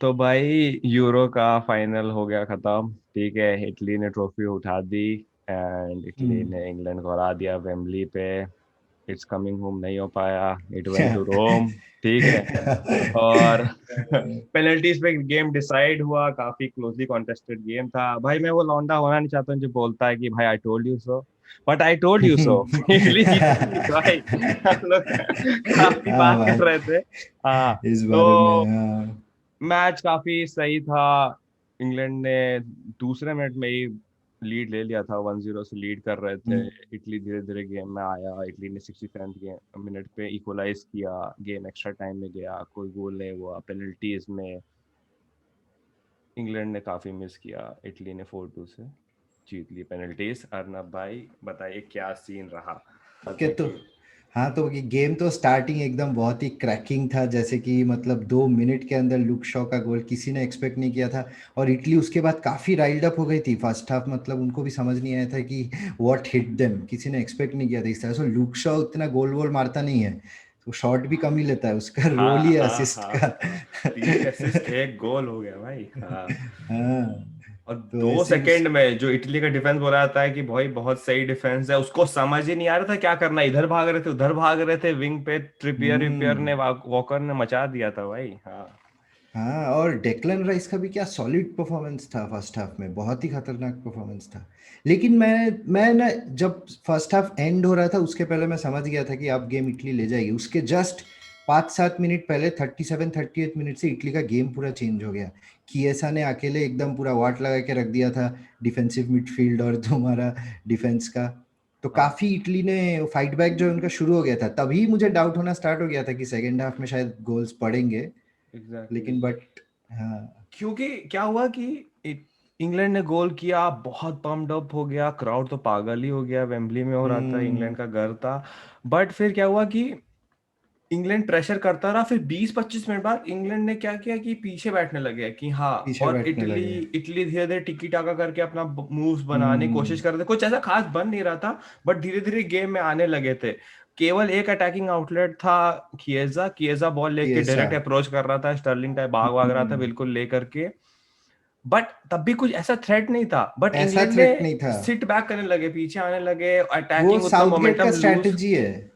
तो भाई यूरो का फाइनल हो गया खत्म। ठीक है, इटली ने ट्रॉफी उठा दी एंड इटली हम्म। ने इंग्लैंड को हरा दिया वेम्बली पे। इट्स कमिंग होम नहीं हो पाया, इट वेंट टू रोम। ठीक है। और पेनल्टीज पे गेम डिसाइड हुआ, काफी क्लोजली कॉन्टेस्टेड गेम था भाई। मैं वो लौंडा होना नहीं चाहता हूँ जो बोलता है कि भाई I told you so, but I told you so. Italy जीतेगी भाई। हम लोग काफी हाँ बात कर भाई, रहे थे। हाँ। इस तो बारे में हाँ। मैच काफी सही था। इंग्लैंड ने दूसरे मिनट में ही लीड ले लिया था, 1-0 से लीड कर रहे थे। हम्म। इटली धीरे धीरे गेम में आया, इटली ने 67 मिनट पे इक्वलाइज किया। गेम एक्स्ट्रा टाइम में गया, कोई गोल नहीं हुआ पेनल्टीज में। इंग्लैंड ने काफी मिस किया, इटली ने 4-2 से जीत ली पेनल्टीज। अर्नब भाई बताइए क्या सीन रहा के अभी तो की। हाँ, तो ये गेम तो स्टार्टिंग एकदम बहुत ही क्रैकिंग था, जैसे कि मतलब 2 मिनट के अंदर लुक शॉ का गोल किसी ने एक्सपेक्ट नहीं किया था। और इटली उसके बाद काफ़ी राइल्ड अप हो गई थी फर्स्ट हाफ, मतलब उनको भी समझ नहीं आया था कि व्हाट हिट देम, किसी ने एक्सपेक्ट नहीं किया था इस तरह से। लुक शॉ उतना गोल वोल मारता नहीं है, तो शॉट भी कम ही लेता है, उसका रोल हाँ ही है हाँ असिस्ट हाँ का। हाँ, 3 असिस्ट 1 गोल हो गया भाई। हाँ। हाँ, और तो दो ऐसे ही उस सेकंड में जो इटली का डिफेंस बोला जाता है कि भाई बहुत सही डिफेंस है, उसको समझ ही नहीं आ रहा था क्या करना। इधर भाग रहे थे उधर भाग रहे थे विंग पे। ट्रिपियर विपियर हम्म। ने वॉकर ने मचा दिया था भाई। हाँ। हाँ, और डेक्लन राइस का भी क्या सॉलिड परफॉर्मेंस था फर्स्ट हाफ में, बहुत ही खतरनाक परफॉर्मेंस था। लेकिन मैं ना, जब फर्स्ट हाफ एंड हो रहा था उसके पहले मैं समझ गया था कि अब गेम इटली ले जाएगी। उसके जस्ट 5-7 मिनट पहले 37-38 मिनट से इटली का गेम पूरा चेंज हो गया। किएसा ने अकेले एकदम पूरा वाट लगा के रख दिया था डिफेंसिव मिडफील्ड और तुम्हारा डिफेंस का। तो हाँ काफ़ी इटली ने फाइट बैक जो है उनका शुरू हो गया था, तभी मुझे डाउट होना स्टार्ट हो गया था कि सेकेंड हाफ में शायद गोल्स पड़ेंगे। एग्जैक्टली। लेकिन बट हाँ। क्योंकि क्या हुआ कि इंग्लैंड ने गोल किया, बहुत पम्प्ड अप हो गया, क्राउड तो पागल ही हो गया, वेम्बली में हो रहा था, हम्म। इंग्लैंड का घर था। बट फिर क्या हुआ कि इंग्लैंड प्रेशर करता रहा, फिर 20-25 मिनट बाद इंग्लैंड ने क्या किया कि पीछे बैठने लगे कि हाँ। पीछे और बैठने इटली लगे। इटली धीरे धीरे टिकी टाका करके अपना मूव्स बनाने की कोशिश हम्म। कर रहे थे। कुछ ऐसा खास बन नहीं रहा था, बट धीरे धीरे गेम में आने लगे थे। केवल एक अटैकिंग आउटलेट था, किएजा। किएजा बॉल कि लेके ऐसा। डायरेक्ट अप्रोच कर रहा था, स्टर्लिंग टाइप भाग भाग रहा था हम्म। बिल्कुल लेकर के। बट तब भी कुछ ऐसा थ्रेट नहीं था, बट ऐसा इंग्लैंड ने थ्रेट नहीं था। सिट बैक करने लगे, पीछे आने लगे, वो अटैकिंग उतना साउथगेट का मोमेंटम लूज। स्ट्रैटेजी है।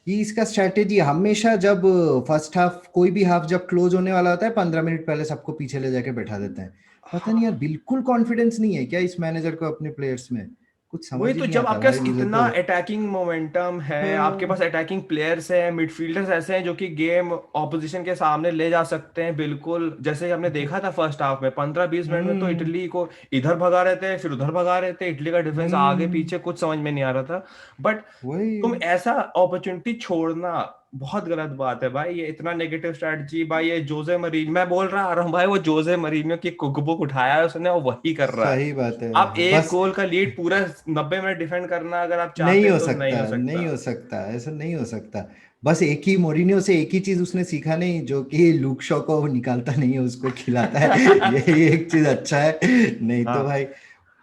ये इसका स्ट्रैटेजी हमेशा, जब फर्स्ट हाफ कोई भी हाफ जब क्लोज होने वाला होता है 15 मिनट पहले सबको पीछे ले जाके बैठा देते हैं। पता नहीं यार, बिल्कुल कॉन्फिडेंस नहीं है क्या इस मैनेजर को अपने प्लेयर्स में, कुछ वही समझ ही तो, नहीं जब आता आपके पास भाई मुझे इतना तो। अटैकिंग मोमेंटम है, आपके हाँ। पास अटैकिंग प्लेयर्स हैं, मिडफील्डर्स ऐसे हैं जो कि गेम ऑपोजिशन के सामने ले जा सकते हैं बिल्कुल, जैसे हमने देखा था फर्स्ट हाफ में 15-20 मिनट में तो हम्म। इटली को इधर भगा रहे थे फिर उधर भगा रहे थे। इटली का डिफेंस आगे हम्म। पीछे कुछ समझ में नहीं आ रहा था। बट वही। तुम ऐसा अपॉर्चुनिटी छोड़ना बहुत गलत बात है भाई। ये इतना नेगेटिव स्ट्रेटजी भाई, ये जोजे मरीन, मैं बोल रहा आ रहा हूँ भाई, वो जोजे मरीनो की कुक बुक उठाया है उसने, वो वही कर रहा है। सही बात है। आप एक बस गोल का लीड पूरा 90 मिनट डिफेंड करना अगर आप नहीं चाहते हो तो नहीं सकता, हो सकता। नहीं हो सकता, ऐसा नहीं हो सकता। बस एक ही मोरिनियो से एक ही चीज उसने सीखा नहीं, जो कि लूक शॉ को वो निकालता नहीं है, उसको खिलाता है। यही एक चीज अच्छा है। नहीं तो हाँ भाई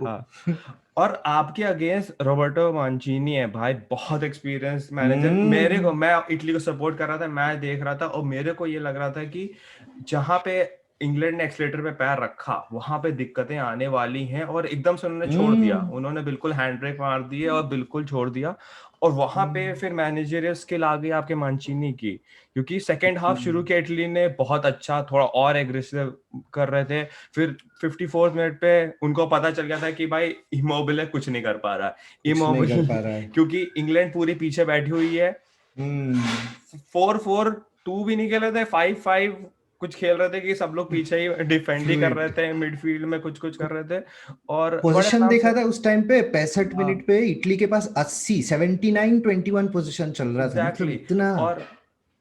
हाँ। और आपके अगेंस्ट रोबर्टो मांचिनी है भाई, बहुत एक्सपीरियंस मैनेजर। मेरे को, हम्म। मैं इटली को सपोर्ट कर रहा था, मैं देख रहा था और मेरे को ये लग रहा था कि जहां पे इंग्लैंड ने एक्सलेटर पे पैर रखा वहां पे दिक्कतें आने वाली हैं, और एकदम से उन्होंने छोड़ दिया, हम्म। उन्होंने बिल्कुल हैंड ब्रेक मार दिए और बिल्कुल छोड़ दिया। और वहां पे हम्म। फिर मैनेजरियल स्किल आ गई आपके मांचिनी की, क्योंकि सेकेंड हाफ शुरू हम्म। किया इटली ने बहुत अच्छा, थोड़ा और एग्रेसिव कर रहे थे। फिर 54 मिनट पे उनको पता चल गया था कि भाई इमोबिले कुछ नहीं कर पा रहा है। कुछ नहीं कर इमोबिले पा रहा है। क्योंकि इंग्लैंड पूरी पीछे बैठी हुई है। हम्म। 4-4-2 भी नहीं खेल रहे थे, 5-5 कुछ खेल रहे थे कि सब लोग पीछे ही डिफेंड ही कर रहे फ्लूइड। थे, मिडफील्ड में कुछ कुछ कर रहे थे और बड़े पोजीशन आराम देखा से। था उस टाइम पे 65 मिनट हाँ पे इटली के पास 80, 79-21 पोजीशन चल रहा था, मतलब एग्जैक्टली इतना। exactly। और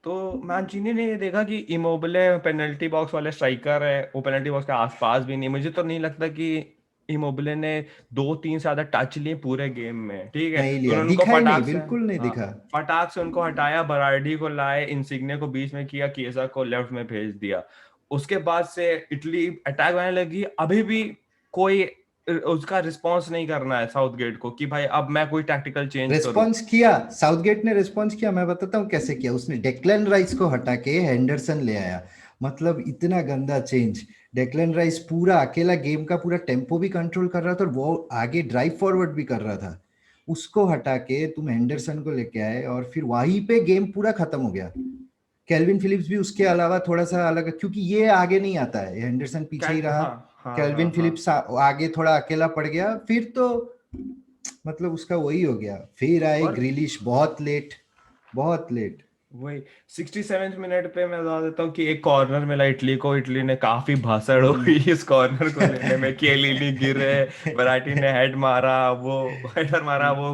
तो मैंचीनी ने ये देखा कि इमोबिले पेनल्टी बॉक्स वाले स्ट्राइकर है, वो पेनल्टी बॉक्स के आसपास भी नहीं, मुझे तो नहीं लगता कि इमोबिले ने 2-3 से ज्यादा टच लिए पूरे गेम में। ठीक है, नहीं तो लिया, उन्होंने उनको दिखा ही नहीं, फटाक से, बिल्कुल नहीं हाँ, दिखा। फटाक से उनको हटाया, बरार्डी को लाए, इंसिग्ने को बीच में किया, किएसा को लेफ्ट में भेज दिया। उसके बाद से इटली अटैक आने लगी। अभी भी कोई उसका रिस्पॉन्स नहीं करना है साउथगेट को कि भाई अब मैं कोई टैक्टिकल चेंज करूं। रिस्पॉन्स किया, साउथगेट ने रिस्पॉन्स किया, मैं बताता हूँ कैसे किया। उसने डेक्लन राइस को हटा के हेंडरसन ले आया। मतलब इतना गंदा चेंज। डेक्लन राइस पूरा अकेला गेम का पूरा टेम्पो भी कंट्रोल कर रहा था और वो आगे ड्राइव फॉरवर्ड भी कर रहा था। उसको हटा के तुम हेंडरसन को लेके आए और फिर वहीं पे गेम पूरा खत्म हो गया। कैल्विन फिलिप्स भी उसके अलावा थोड़ा सा अलग, क्योंकि ये आगे नहीं आता है, हेंडरसन पीछे ही रहा। हाँ हाँ हाँ कैल्विन हाँ। फिलिप्स आगे थोड़ा अकेला पड़ गया, फिर तो मतलब उसका वही हो गया। फिर आए और ग्रिलिश बहुत लेट, बहुत लेट। वही 67 मिनट पे मैं बता देता हूँ कि एक कॉर्नर मिला इटली को, इटली ने काफी भासड़ हुई इस कॉर्नर को लेने में। केलीनी गिरे, वराटी ने हेड मारा, वो हेडर मारा, वो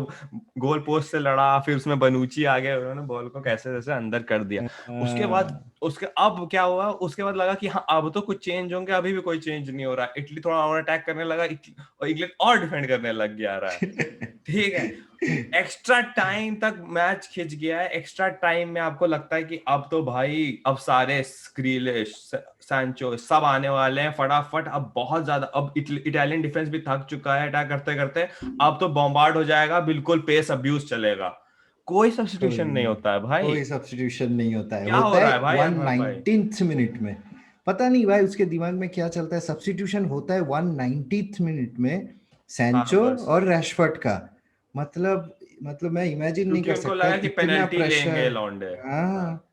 गोल पोस्ट से लड़ा, फिर उसमें बनुची आ गए, उन्होंने बॉल को कैसे जैसे अंदर कर दिया। उसके बाद उसके अब क्या हुआ, उसके बाद लगा कि हाँ अब तो कुछ चेंज होंगे, अभी भी कोई चेंज नहीं हो रहा। इटली थोड़ा और अटैक करने लगा, और इंग्लैंड और डिफेंड करने लग गया रहा है। ठीक है, एक्स्ट्रा टाइम तक मैच खिंच गया है। एक्स्ट्रा टाइम में आपको लगता है कि अब तो भाई अब सारे स्क्रीलिश, सैंचो सब आने वाले हैं फटाफट। अब बहुत ज्यादा, अब इटालियन डिफेंस भी थक चुका है अटैक करते करते। अब तो बॉम्बार्ड हो जाएगा, बिल्कुल पेस अब्यूज चलेगा। कोई कोई सब्स्टिट्यूशन नहीं नहीं, होता है भाई। कोई सब्स्टिट्यूशन नहीं होता है, क्या होता हो है रहा है भाई वन अनवर भाई? नाइनटीन्थ मिनट में। पता नहीं भाई उसके दिमाग में क्या चलता है, सब्स्टिट्यूशन होता है 190th मिनट में, हाँ सैंचो बस, और रैशफर्ड का। मतलब मैं इमेजिन नहीं क्योंकि कर उनको सकता लगा कि इतना पेनल्टी लेंगे प्रेशर। लौंडे। हाँ, हाँ,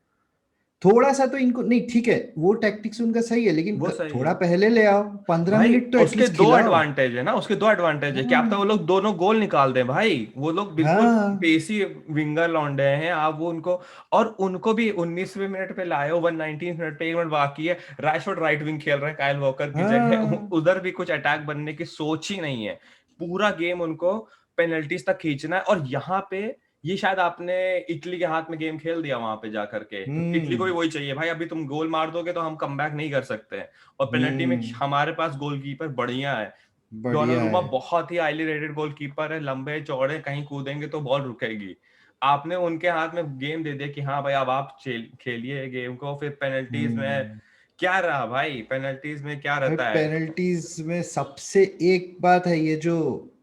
थोड़ा सा तो इनको नहीं, ठीक है वो टैक्टिक्स उनका सही है, लेकिन वो सही थोड़ा है पहले ले आओ, 15 भाई। मिनट तो उसके एटलीस्ट दो खिलाओ। एडवांटेज है ना, उसके दो एडवांटेज है। क्या पता वो हाँ लोग दोनों गोल निकाल दें भाई। वो लोग बिल्कुल हाँ पेसी विंगर लौंडे हैं, आप वो उनको, और उनको भी 19वें मिनट पे लाए हो, 119 मिनट पे 1 मिनट बाकी है, रैशफोर्ड राइट विंग खेल रहे हैं काइल वॉकर की जगह। हाँ। उधर भी कुछ अटैक बनने की सोच ही नहीं है। पूरा गेम उनको पेनल्टीज तक खींचना है। और यहाँ पे ये शायद आपने इटली के हाथ में गेम खेल दिया वहां पे जाकर के। इटली को भी हम्म वही चाहिए भाई, अभी तुम गोल मार दोगे तो हम कमबैक नहीं कर सकते हैं। और पेनल्टी में हम्म। हमारे पास गोलकीपर बढ़िया है। बढ़िया डोनारुमा है। बहुत ही हाईली रेटेड गोलकीपर है, लंबे चौड़े, कहीं कूदेंगे तो बॉल रुकेगी। आपने उनके हाथ में गेम दे दिया कि हाँ भाई अब आप खेलिए गेम को। फिर पेनल्टीज में हम्म। क्या रहा भाई, पेनल्टीज में क्या भाई रहता है? पेनल्टीज में सबसे एक बात है, ये जो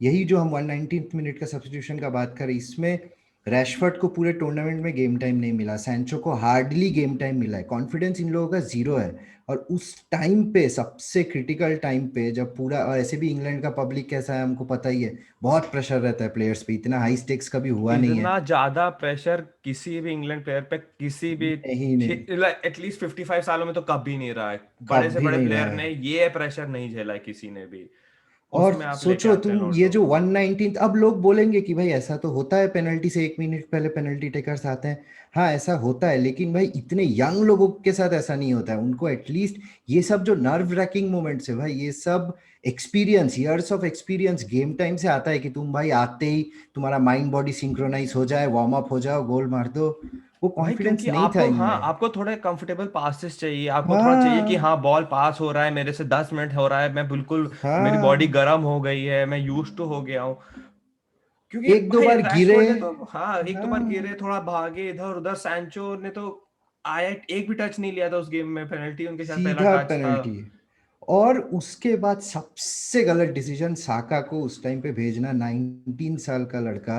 यही जो हम 119th मिनट का सब्स्टिट्यूशन का बात करें, इसमें रैशफर्ड को पूरे टूर्नामेंट में गेम टाइम नहीं मिला, सैंचो को हार्डली गेम टाइम मिला है, कॉन्फिडेंस इन लोगों का जीरो है। और उस टाइम पे, सबसे क्रिटिकल टाइम पे, जब पूरा, और ऐसे भी इंग्लैंड का पब्लिक कैसा है हमको पता ही है, बहुत प्रेशर रहता है प्लेयर्स पे, इतना हाई स्टेक्स कभी हुआ नहीं है। इतना ज्यादा प्रेशर किसी भी इंग्लैंड प्लेयर पे किसी भी नहीं नहीं, एटलीस्ट 55 सालों में तो कभी नहीं रहा है। बड़े से कभी बड़े नहीं रहा प्लेयर है। ने ये प्रेशर नहीं झेला है किसी ने भी। और उसमें आप लेके सोचो आते हैं तुम, ये लोंडो। जो 119, अब लोग बोलेंगे कि भाई ऐसा तो होता है, पेनल्टी से 1 मिनट पहले पेनल्टी टेकर्स आते हैं। हाँ ऐसा होता है, लेकिन भाई इतने यंग लोगों के साथ ऐसा नहीं होता है। उनको एटलीस्ट ये सब जो नर्व रैकिंग मोमेंट्स है भाई, ये सब experience, years of experience game time से आता है, कि तुम भाई आते ही तुम्हारा माइंड बॉडी सिंक्रोनाइज हो जाए, वार्म अप हो जाओ, गोल मार दो। वो भाई कॉन्फिडेंस क्योंकि नहीं था आपको, हाँ इनमें। आपको थोड़े कंफर्टेबल पासेस चाहिए, आपको थोड़ा चाहिए कि हाँ हाँ बॉल पास हो रहा है मेरे से, 10 मिनट हो रहा है, मैं बिल्कुल, मेरी बॉडी हाँ, गर्म हो गई है, मैं यूज टू हो गया हूँ। क्योंकि एक दो भाई बार गिरे। रैशफोर्ड ने तो, हाँ एक दो बार हाँ, गिरे, थोड़ा भागे इधर उधर, सैंचो ने तो आया एक भी टच नहीं लिया था उस गेम में। पेनल्टी उनके साथ पहला सीधा टच था। पेनल्टी। और उसके बाद सबसे गलत डिसीजन साका को उस टाइम पे भेजना, 19 साल का लड़का,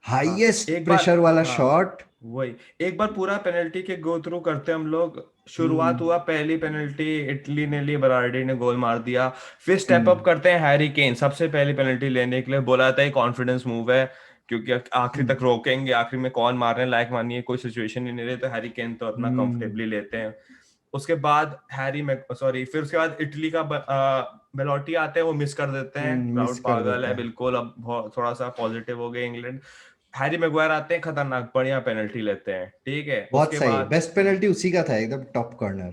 हाँ हाईएस्ट एक बार, प्रेशर वाला हाँ शॉट। वही, एक बार पूरा पेनल्टी के गो थ्रू करते हम लोग। शुरुआत हम्म हुआ, पहली पेनल्टी इटली ने ली, बरार्डी ने गोल मार दिया। फिर स्टेप अप हम्म करते हैं हैरी केन, सबसे पहली पेनल्टी लेने के लिए बोला था, ये कॉन्फिडेंस मूव है, क्योंकि आखिरी तक हम्म रोकेंगे, आखिर में कौन मारने लायक मानिए कोई सिचुएशन ही नहीं रही, तो हैरी केन तो अपना हम्म कंफर्टेबली लेते हैं। उसके बाद सॉरी, फिर उसके बाद इटली का बेलोटी आते हैं, वो मिस कर देते हैं, मिस क्राउड कर पागल है देता है। बिल्कुल। अब थोड़ा सा पॉजिटिव हो गए इंग्लैंड। हैरी मैग्वायर आते हैं, खतरनाक बढ़िया पेनल्टी लेते हैं। ठीक है, बहुत उसके सही, बाद बेस्ट पेनल्टी उसी का था, एकदम टॉप कॉर्नर।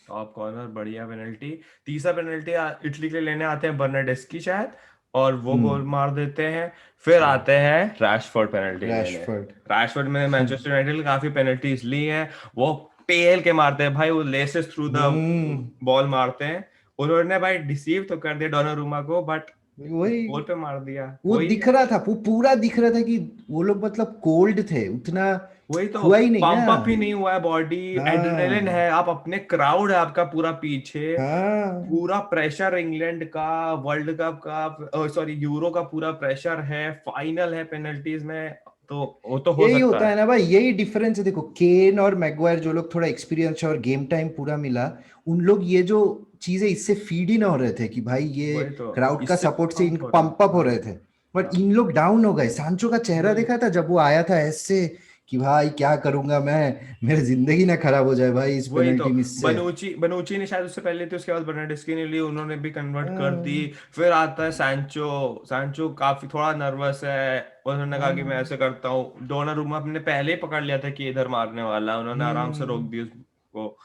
टॉप कॉर्नर बढ़िया पेनल्टी। तीसरा पेनल्टी इटली के लिए लेने आते हैं बर्नाडेस्की शायद, और वो गोल हम्म। मार देते हैं। फिर आते हैं रैशफोर्ड पेनल्टी लेने। रैशफोर्ड। रैशफोर्ड में मैनचेस्टर यूनाइटेड ने काफी पेनल्टीज ली हैं। वो पेल के मारते हैं भाई, वो laces through the hmm. Ball मारते हैं। उन्होंने भाई डिसीव तो कर दिया डोनारुमा को, बट वही, गोल पे मार दिया। वो वही दिख है, रहा था, वो पूरा दिख रहा था कि वो लोग मतलब कोल्ड थे उतना, वही तो, हुआ ही नहीं ना। पंप अप ही नहीं हुआ है बॉडी। एड्रेनलिन हाँ है, आप अपने, क्राउड है आपका पूरा पीछे, हाँ। पूरा प्रेशर इंग्लैंड का, वर्ल्ड कप का, सॉरी यूरो का पूरा प्रेशर है, फाइनल है, पेनल्टीज में तो वो तो हो यही सकता होता है। है ना भाई, यही डिफरेंस है। देखो केन और मैगवायर जो लोग थोड़ा एक्सपीरियंस और गेम टाइम पूरा मिला, उन लोग ये जो चीजें इससे फीड ही ना हो रहे थे कि भाई ये वही तो, क्राउड का इससे सपोर्ट से पंप इनको हो रहे पंप अप हो हाँ। रहे थे। बट हाँ इन लोग डाउन हो गए। सांचो का चेहरा वही, देखा था जब वो आया था ऐसे कि भाई क्या करूंगा मैं, मेरी जिंदगी ना खराब हो जाए भाई इस वही तो। पेनल्टी मिस से। बनुची ने शायद उससे पहले थी, उसके बाद बर्नार्डेस्की ने ली, उन्होंने भी कन्वर्ट कर दी। हाँ फिर आता है सैंचो। सैंचो काफी थोड़ा नर्वस है, उन्होंने कहा कि मैं हाँ। ऐसे करता हूँ। डोनारूमा अपने पहले ही पकड़ लिया था कि इधर मारने वाला है, उन्होंने आराम से रोक हम्म। दी उसको।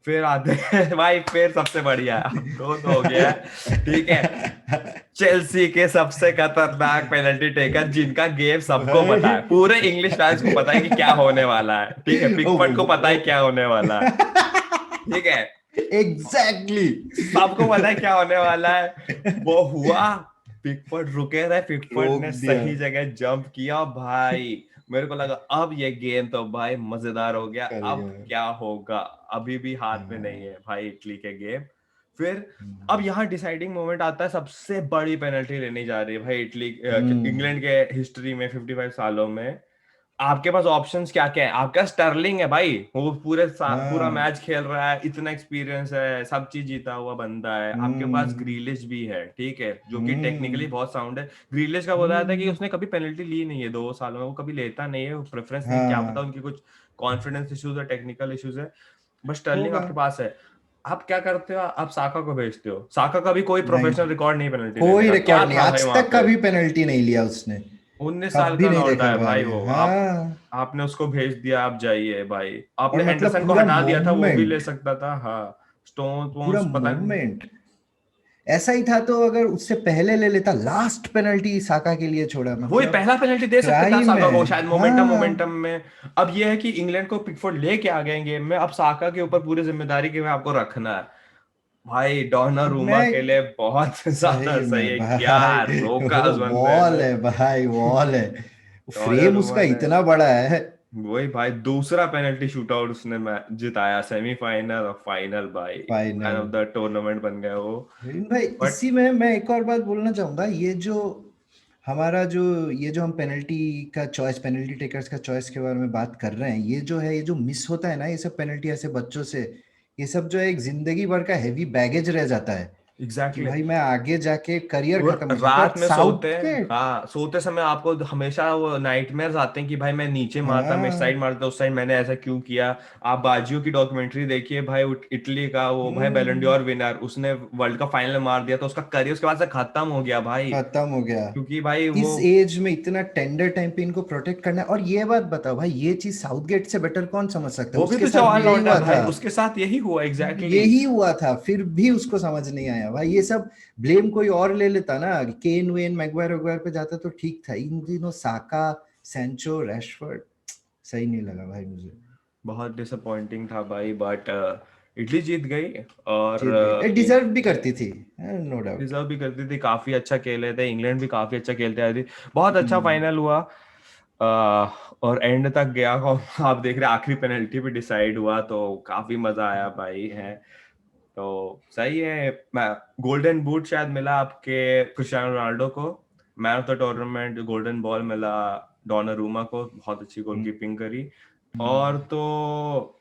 फिर आते हैं भाई, फिर सबसे बढ़िया है, अब तो हो गया है ठीक है। चेल्सी के सबसे खतरनाक पेनल्टी टेकर, जिनका गेम सबको पता है, भाई पूरे इंग्लिश फैंस को पता है कि क्या होने वाला है, ठीक है, पिकफोर्ड को पता है क्या होने वाला है, ठीक है, एग्जैक्टली। सबको पता है क्या होने वाला है। वो हुआ, पिकफोर्ड रुके रहे, पिकफोर्ड रोक ने दिया। सही जगह जंप किया भाई। मेरे को लगा अब ये गेम तो भाई मजेदार हो गया, कर अब गया। क्या होगा। अभी भी हाथ में नहीं है भाई इटली के गेम। फिर अब यहाँ डिसाइडिंग मोमेंट आता है, सबसे बड़ी पेनल्टी लेनी जा रही है भाई इटली हम्म इंग्लैंड के हिस्ट्री में 55 सालों में। आपके पास ऑप्शंस क्या क्या है, आपके पास स्टर्लिंग है भाई, वो पूरा हाँ। मैच खेल रहा है, इतना एक्सपीरियंस है, सब चीज जीता हुआ बंदा है। आपके पास हम्म ग्रीलिश भी है, ठीक है, जो कि टेक्निकली हम्म बहुत साउंड है। ग्रीलिश का बोला जाता है कि हम्म। उसने कभी पेनल्टी ली नहीं है 2 सालों में, वो कभी लेता नहीं है, वो प्रेफरेंस नहीं, क्या पता हाँ उनकी कुछ कॉन्फिडेंस इश्यूज है, टेक्निकल इश्यूज है। बट स्टर्लिंग होगा। आपके पास है। आप क्या करते हो, आप साका को भेजते हो। साका का भी कोई नहीं, प्रोफेशनल रिकॉर्ड नहीं पेनल्टी लेने कोई का, क्या रिकॉर्ड नहीं था भाई आज वहां तक पे। कभी पेनल्टी नहीं लिया उसने। 19 साल कभी का नहीं लौंडा देखा है भाई भाई। वो। आप हाँ। आपने उसको भेज दिया, आप जाइए भाई। और आपने मतलब एंडरसन को पूरा हटा दिया था, वो भी ले मूवमेंट, सकता था हाँ। स्टोन पूरा वोन्स पता नहीं। मूवमेंट ऐसा ही था। तो अगर उससे पहले ले लेता, लास्ट पेनल्टी साका के लिए छोड़ा, वही मतलब पहला पेनल्टी दे सकते थे आप क्राइम साका है। को शायद, मोमेंटम हाँ मोमेंटम में। अब ये है कि इंग्लैंड को पिकफोर्ड लेके आ गए गेम में, अब साका के ऊपर पूरी जिम्मेदारी के में आपको रखना है। भाई डोनारूमा मैं के लिए बहुत ज्यादा सही सही में है, क्या भाई रोका वो उस बंदे वॉल ने। है भाई, वॉल है। फ्रेम डोनारूमा उसका ने, इतना बड़ा है। वही भाई दूसरा पेनल्टी शूटआउट उसने जिताया, सेमीफाइनल और फाइनल भाई। Man final. Of the tournament बन गया वो। भाई बट इसी में मैं एक और बात बोलना चाहूंगा। ये जो हमारा जो ये जो हम पेनल्टी का चॉइस, पेनल्टी टेकर्स का चॉइस के बारे में बात कर रहे हैं, ये जो है, ये जो मिस होता है ना, ये सब पेनल्टी ऐसे बच्चों से, ये सब जो है एक जिंदगी भर का हैवी बैगेज रह जाता है कि एग्जैक्टली भाई मैं आगे जाके करियर वो खत्म हो सकता है। रात और में सोते साउथ के, हाँ, सोते समय आपको हमेशा वो नाइटमेयर्स आते हैं कि भाई मैं नीचे मारता, मैं इस हाँ साइड मारता, उस साइड मैंने ऐसा क्यों किया। आप बाजियो की डॉक्यूमेंट्री देखिए भाई, इटली का वो भाई बैलन हम्म, डोर विनर, उसने वर्ल्ड कप फाइनल में मार दिया, तो उसका करियर उसके बाद से खत्म हो गया भाई। खत्म हो गया। क्योंकि भाई वो, इस एज में इतना टेंडर टाइम पे इनको प्रोटेक्ट करना है। और ये बात बताओ भाई, ये चीज साउथगेट से बेटर कौन समझ सकता है? वो भी उसके तो साथ जवान भी यही लौंडा है हुआ भाई, था। उसके साथ यही हुआ एग्जैक्टली। यही हुआ था, फिर भी उसको समझ नहीं आया भाई। ये सब ब्लेम कोई और ले लेता ना, केन वेन मैगवायर वगैरह पे जाता तो ठीक था। इन दिनों साका, सैंचो, रैशफोर्ड, सही नहीं लगा भाई मुझे। बहुत डिसअपॉइंटिंग था भाई, बट इटली जीत गई। और जीत गई, डिजर्व भी करती थी, नो डाउट। डिजर्व भी करती थी, काफी अच्छा खेले थे, इंग्लैंड भी काफी अच्छा खेलते आ रही थी। बहुत अच्छा फाइनल हुआ। अ, और एंड तक गया आप देख रहे आखिरी पेनल्टी पे डिसाइड हुआ, तो काफी मजा आया भाई है। तो सही है। मैं गोल्डन बूट शायद मिला आपके क्रिस्टियानो रोनाल्डो को। Man of the tournament golden ball मिला डोनारूमा को, बहुत अच्छी गोलकीपिंग करी। और तो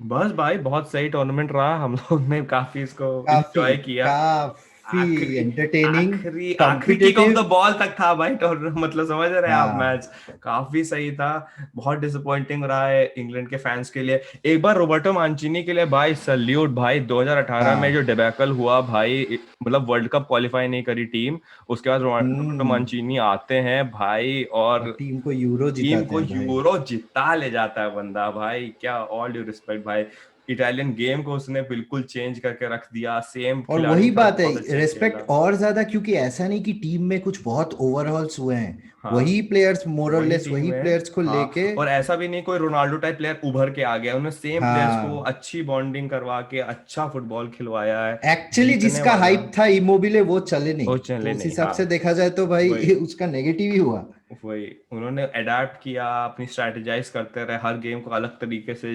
बस भाई बहुत सही टूर्नामेंट रहा, हम लोग ने काफी इसको काफी इंजॉय किया। काफी आखिरी एंटरटेनिंग, आखिरी आखिरी kick off the competitive. Ball तक था भाई टूर्नामेंट, मतलब समझ रहे हैं आप, हाँ मैच काफी सही था। बहुत डिसअपॉइंटिंग रहा है इंग्लैंड के फैंस के लिए। एक बार रोबर्टो मांचिनी के लिए भाई सल्यूट भाई, 2018 में जो हाँ। डिबैकल हुआ भाई, मतलब वर्ल्ड कप क्वालिफाई नहीं करी टीम, उसके बाद रोबर्टो हम्म। मांचिनी आते हैं भाई, और और टीम को यूरो टीम जिताते को हैं भाई। यूरो जिता ले जाता है बंदा भाई, क्या ऑल ड्यू रिस्पेक्ट भाई। इटालियन गेम को उसने बिल्कुल चेंज करके रख दिया, सेम और खिलाड़ियों वही के साथ बात है, बहुत अच्छा रेस्पेक्ट खेला। और ज्यादा, क्योंकि ऐसा नहीं कि टीम में कुछ बहुत ओवरहॉल्स हुए हैं। हाँ वही प्लेयर्स, वही मोरलेस टीम वही है। प्लेयर्स को लेके। हाँ, और ऐसा भी नहीं कोई रोनाल्डो टाइप प्लेयर उभर के आ गया, उन्होंने सेम प्लेयर्स को हाँ अच्छी बॉन्डिंग करवा के अच्छा फुटबॉल खिलवाया है। एक्चुअली जीतने जिसका वाला हाइप था इमोबिले, वो चले वो नहीं, तो चले उस नहीं हिसाब हाँ। से देखा जाए तो भाई वही ये उसका नेगेटिव ही हुआ। वही उन्होंने अडेप्ट किया, अपनी स्ट्रैटेजाइज करते रहे, हर गेम को अलग तरीके से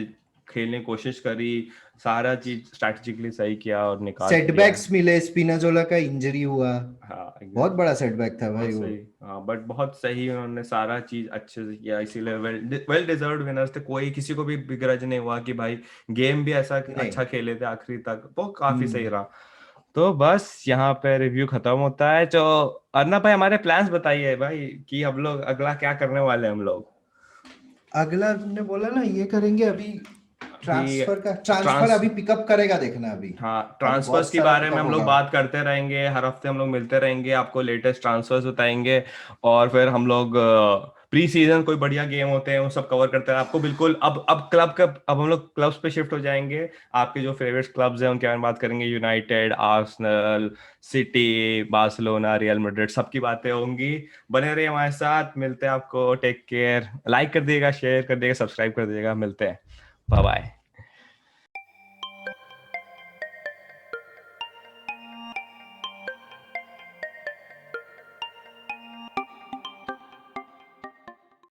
खेलने की कोशिश करी, सारा चीज स्ट्रैटेजिकली सही किया और निकाल लिया। सेटबैक्स मिले, स्पिनाजोला का इंजरी हुआ, हाँ बहुत एग्जैक्टली। बड़ा सेटबैक था भाई बहुत वो। सही। हाँ बट बहुत सही, उन्होंने सारा चीज अच्छे से किया, इसीलिए वेल वेल डिजर्व्ड विनर्स थे। कोई किसी को भी ग्रज नहीं हुआ कि भाई गेम भी ऐसा नहीं। अच्छा खेले थे आखिरी तक, वो काफी सही हम्म। रहा। तो बस यहाँ पे रिव्यू खत्म होता है। तो अर्नब भाई हमारे प्लान्स बताइए भाई कि हम लोग अगला क्या करने वाले हैं हम लोग। अगला तुमने बोला ना ये करेंगे अभी, अभी ट्रांसफर ट्रांस अभी पिकअप करेगा देखना अभी। हाँ अब ट्रांसफर्स बहुत के सारा बारे में पिकअप हम लोग होगा। बात करते रहेंगे, हर हफ्ते हम लोग मिलते रहेंगे, आपको लेटेस्ट ट्रांसफर्स बताएंगे। और फिर हम लोग प्री सीजन कोई बढ़िया गेम होते हैं वो सब कवर करते हैं आपको बिल्कुल। अब क्लब का, अब हम लोग क्लब्स पे शिफ्ट हो जाएंगे। आपके जो फेवरेट क्लब्स हैं उनके बारे में बात करेंगे, United, Arsenal, city, Barcelona, real Madrid, सबकी बातें होंगी। बने रहिए हमारे साथ, मिलते हैं आपको, टेक केयर, लाइक कर दिएगा, शेयर कर दिएगा, सब्सक्राइब कर दिएगा, मिलते हैं, बाय बाय।